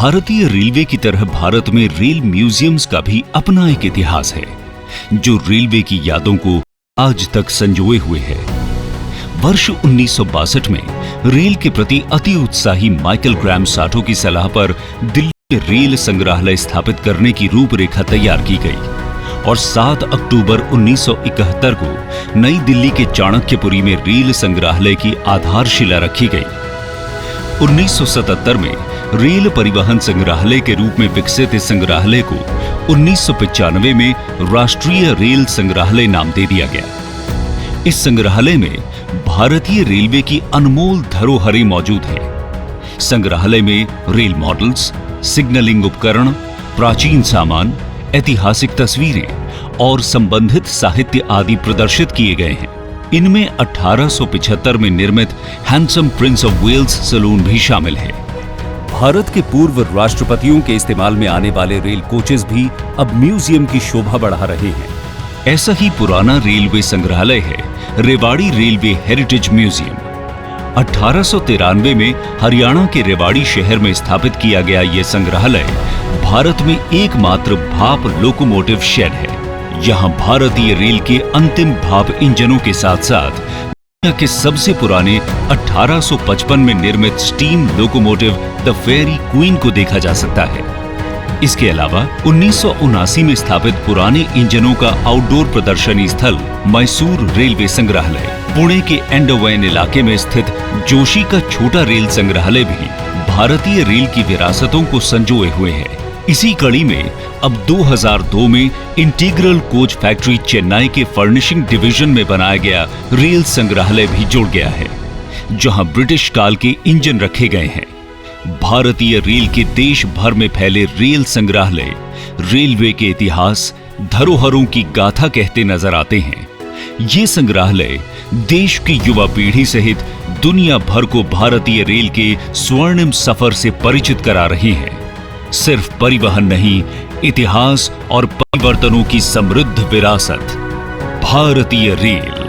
भारतीय रेलवे की तरह भारत में रेल म्यूजियम्स का भी अपना एक इतिहास है, जो रेलवे की यादों को आज तक संजोए हुए है। वर्ष 1962 में रेल के प्रति अति उत्साही माइकल ग्राहम साटो की सलाह पर दिल्ली में रेल संग्रहालय स्थापित करने की रूपरेखा तैयार की गई और 7 अक्टूबर 1971 को नई दिल्ली के चाणक्यपुरी में रेल संग्रहालय की आधारशिला रखी गई। 1977 में रेल परिवहन संग्रहालय के रूप में विकसित इस संग्रहालय को 1995 में राष्ट्रीय रेल संग्रहालय नाम दे दिया गया। इस संग्रहालय में भारतीय रेलवे की अनमोल धरोहरें मौजूद हैं। संग्रहालय में रेल मॉडल्स, सिग्नलिंग उपकरण, प्राचीन सामान, ऐतिहासिक तस्वीरें और संबंधित साहित्य आदि प्रदर्शित किए गए हैं। इनमें 1875 में निर्मित handsome prince of Wales saloon भी शामिल है। भारत के पूर्व राष्ट्रपतियों के इस्तेमाल में आने वाले रेल कोचेस भी अब म्यूजियम की शोभा बढ़ा रहे हैं। ऐसा ही पुराना रेलवे संग्रहालय है रेवाड़ी रेलवे हेरिटेज म्यूजियम। 1893 में हरियाणा के रेवाड़ी शहर में स्थापित किया गया यह संग्रहालय भारत में एकमात्र भाप लोकोमोटिव शेड है। यहाँ भारतीय रेल के अंतिम भाप इंजनों के साथ साथ दुनिया के सबसे पुराने 1855 में निर्मित steam locomotive the Fairy Queen को देखा जा सकता है। इसके अलावा 1979 में स्थापित पुराने इंजनों का आउटडोर प्रदर्शनी स्थल मैसूर रेलवे संग्रहालय, पुणे के एंडोवेन इलाके में स्थित जोशी का छोटा रेल संग्रहालय भी भारतीय रेल की विरासतों को संजोए हुए है। इसी कड़ी में अब 2002 में इंटीग्रल कोच फैक्ट्री चेन्नई के फर्निशिंग डिवीजन में बनाया गया रेल संग्रहालय भी जुड़ गया है, जहां ब्रिटिश काल के इंजन रखे गए हैं। भारतीय रेल के देश भर में फैले रेल संग्रहालय रेलवे के इतिहास, धरोहरों की गाथा कहते नजर आते हैं। ये संग्रहालय देश की युवा पीढ़ी सहित दुनिया भर को भारतीय रेल के स्वर्णिम सफर से परिचित करा रहे हैं। सिर्फ परिवहन नहीं, इतिहास और परिवर्तनों की समृद्ध विरासत। भारतीय रेल।